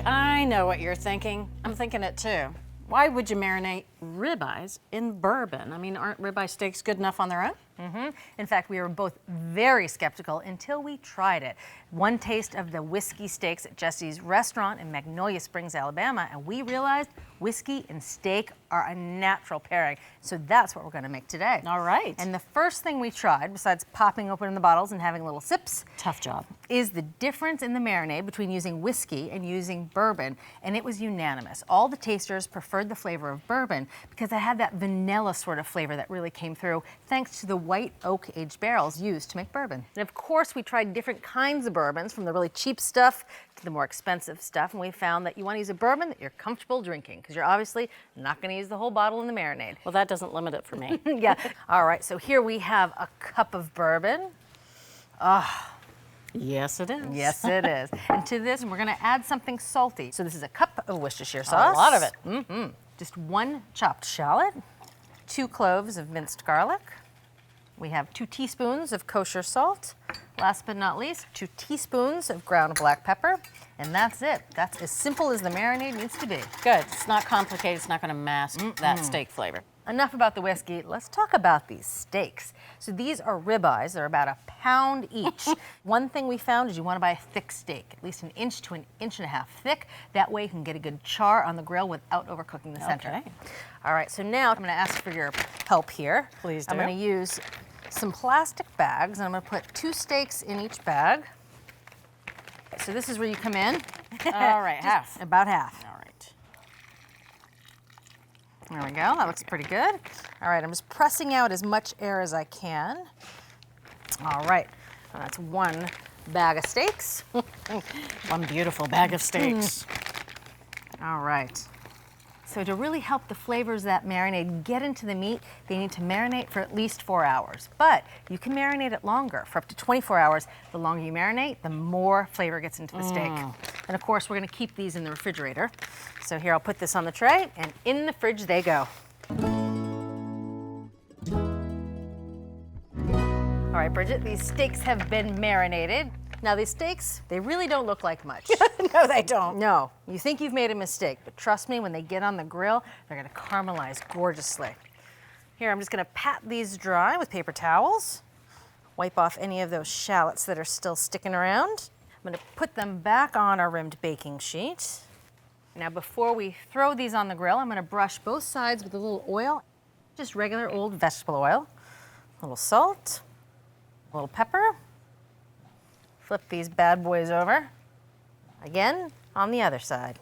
I know what you're thinking. I'm thinking it too. Why would you marinate ribeyes in bourbon? I mean, aren't ribeye steaks good enough on their own? In fact, we were both very skeptical until we tried it. One taste of the whiskey steaks at Jesse's restaurant in Magnolia Springs, Alabama, and we realized whiskey and steak are a natural pairing. So that's what we're going to make today. All right. And the first thing we tried, besides popping open the bottles and having little sips, Tough job. is the difference in the marinade between using whiskey and using bourbon, and it was unanimous. All the tasters preferred the flavor of bourbon because it had that vanilla sort of flavor that really came through thanks to the white oak aged barrels used to make bourbon. And of course, we tried different kinds of bourbons, from the really cheap stuff to the more expensive stuff, and we found that you want to use a bourbon that you're comfortable drinking because you're obviously not going to use the whole bottle in the marinade. Well, that doesn't limit it for me. Yeah. All right, so here we have a cup of bourbon. Yes, it is. Yes, it is. And to this, we're going to add something salty. So this is a cup of Worcestershire sauce. A lot of it. Just 1 chopped shallot, 2 cloves of minced garlic. We have 2 teaspoons of kosher salt. Last but not least, 2 teaspoons of ground black pepper. And that's it. That's as simple as the marinade needs to be. Good. It's not complicated. It's not going to mask that steak flavor. Enough about the whiskey. Let's talk about these steaks. So these are ribeyes. They're about a pound each. One thing we found is you want to buy a thick steak, at least 1 inch to 1.5 inches thick. That way you can get a good char on the grill without overcooking the center. Okay. All right, so now I'm going to ask for your help here. Please do. I'm going to use some plastic bags, and I'm going to put 2 steaks in each bag. So this is where you come in. All right, half. About half. All right. There we go, that looks pretty good. All right, I'm just pressing out as much air as I can. All right, that's 1 bag of steaks. One beautiful bag of steaks. All right. So to really help the flavors of that marinade get into the meat, they need to marinate for at least 4 hours. But you can marinate it longer, for up to 24 hours. The longer you marinate, the more flavor gets into the steak. And of course, we're gonna keep these in the refrigerator. So here, I'll put this on the tray, and in the fridge they go. All right, Bridget, these steaks have been marinated. Now these steaks, they really don't look like much. No, they don't. No, you think you've made a mistake, but trust me, when they get on the grill, they're gonna caramelize gorgeously. Here, I'm just gonna pat these dry with paper towels, wipe off any of those shallots that are still sticking around. I'm gonna put them back on our rimmed baking sheet. Now before we throw these on the grill, I'm gonna brush both sides with a little oil, just regular old vegetable oil, a little salt, a little pepper. Flip these bad boys over. Again, on the other side.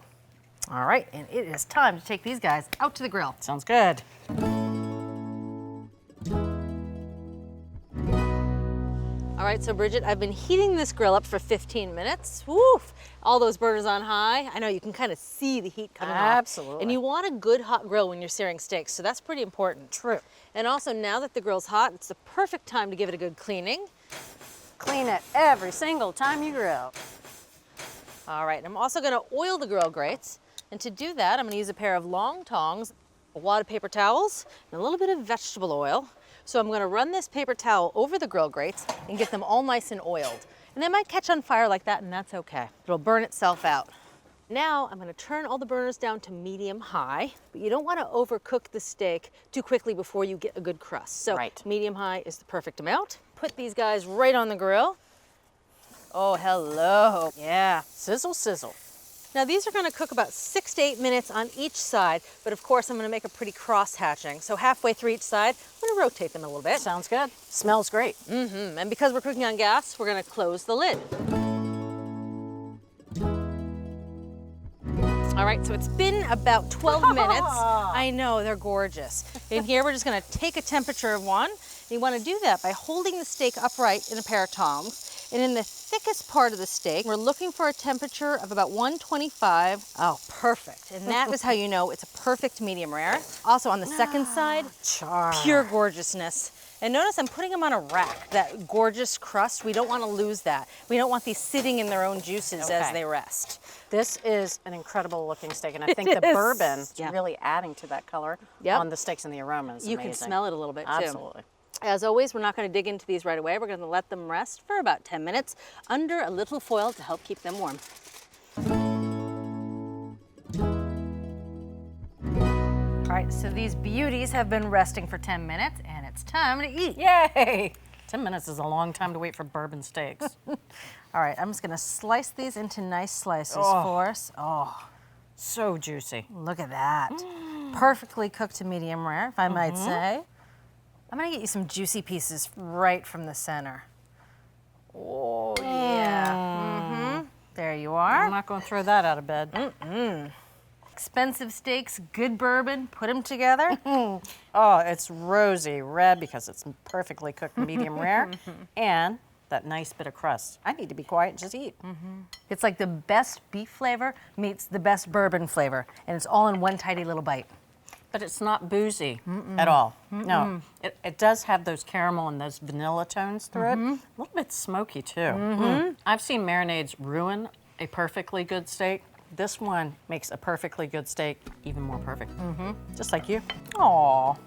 All right, and it is time to take these guys out to the grill. Sounds good. All right, so Bridget, I've been heating this grill up for 15 minutes. Woof! All those burners on high. I know you can kind of see the heat coming off. Absolutely. And you want a good hot grill when you're searing steaks, so that's pretty important. True. And also, now that the grill's hot, it's the perfect time to give it a good cleaning. Clean it every single time you grill. All right, and I'm also gonna oil the grill grates. And to do that, I'm gonna use a pair of long tongs, a wad of paper towels, and a little bit of vegetable oil. So I'm gonna run this paper towel over the grill grates and get them all nice and oiled. And they might catch on fire like that, and that's okay. It'll burn itself out. Now I'm gonna turn all the burners down to medium high, but you don't wanna overcook the steak too quickly before you get a good crust. So medium high is the perfect amount. Put these guys right on the grill. Oh, hello. Yeah. Sizzle, sizzle. Now these are gonna cook about 6 to 8 minutes on each side, but of course I'm gonna make a pretty cross hatching. So halfway through each side, I'm gonna rotate them a little bit. Sounds good. Smells great. And because we're cooking on gas, we're gonna close the lid. All right, so it's been about 12 minutes. I know, they're gorgeous. In here, we're just gonna take a temperature of 1. You wanna do that by holding the steak upright in a pair of tongs. And in the thickest part of the steak, we're looking for a temperature of about 125. Oh, perfect. And that is how you know it's a perfect medium rare. Also on the second side, Char. pure gorgeousness. And notice I'm putting them on a rack, that gorgeous crust. We don't want to lose that. We don't want these sitting in their own juices as they rest. This is an incredible looking steak, and I think the bourbon is really adding to that color on the steaks, and the aroma is You amazing. can smell it a little bit too. Absolutely. As always, we're not going to dig into these right away. We're going to let them rest for about 10 minutes under a little foil to help keep them warm. All right, so these beauties have been resting for 10 minutes, and it's time to eat. Yay! 10 minutes is a long time to wait for bourbon steaks. All right, I'm just gonna slice these into nice slices for us. Oh, So juicy. look at that. Perfectly cooked to medium rare, if I might say. I'm gonna get you some juicy pieces right from the center. Oh, yeah. There you are. I'm not going to throw that out of bed. Expensive steaks, good bourbon, put them together. Oh, it's rosy red because it's perfectly cooked medium rare, and that nice bit of crust. I need to be quiet and just eat. It's like the best beef flavor meets the best bourbon flavor, and it's all in one tidy little bite. But it's not boozy at all. No, it does have those caramel and those vanilla tones through it. A little bit smoky too. I've seen marinades ruin a perfectly good steak. This one makes a perfectly good steak even more perfect. Just like you. Aww.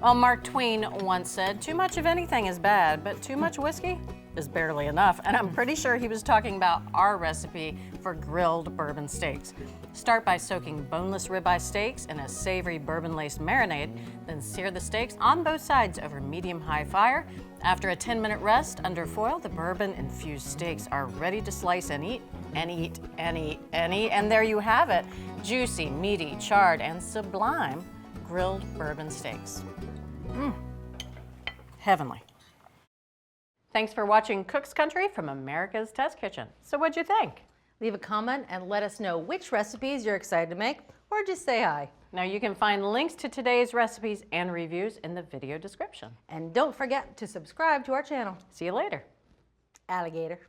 Well, Mark Twain once said, too much of anything is bad, but too much whiskey is barely enough. And I'm pretty sure he was talking about our recipe for grilled bourbon steaks. Start by soaking boneless ribeye steaks in a savory bourbon-laced marinade, then sear the steaks on both sides over medium-high fire. After a 10-minute rest under foil, the bourbon-infused steaks are ready to slice and eat, and eat, and eat, and eat. And there you have it, juicy, meaty, charred, and sublime grilled bourbon steaks. Heavenly. Thanks for watching Cook's Country from America's Test Kitchen. So what'd you think? Leave a comment and let us know which recipes you're excited to make, or just say hi. Now you can find links to today's recipes and reviews in the video description. And don't forget to subscribe to our channel. See you later. Alligator.